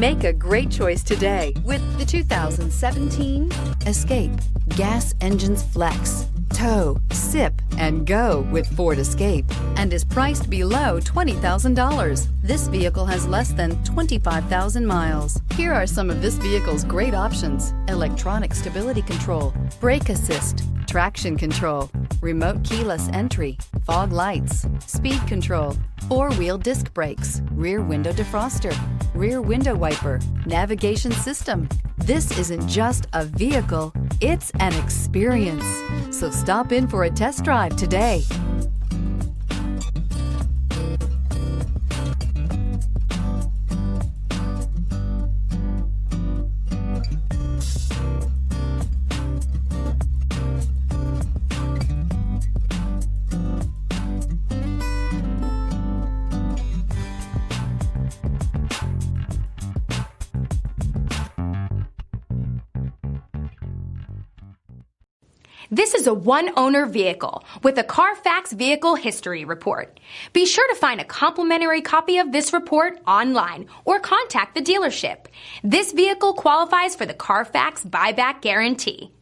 Make a great choice today with the 2017 Escape. Gas engines flex, tow, sip, and go with Ford Escape, and is priced below $20,000. This vehicle has less than 25,000 miles. Here are some of this vehicle's great options: electronic stability control, brake assist, traction control, remote keyless entry, fog lights, speed control, four-wheel disc brakes, rear window defroster, rear window wiper, navigation system. This isn't just a vehicle, it's an experience. So stop in for a test drive today. This is a one-owner vehicle with a Carfax Vehicle History Report. Be sure to find a complimentary copy of this report online or contact the dealership. This vehicle qualifies for the Carfax Buyback Guarantee.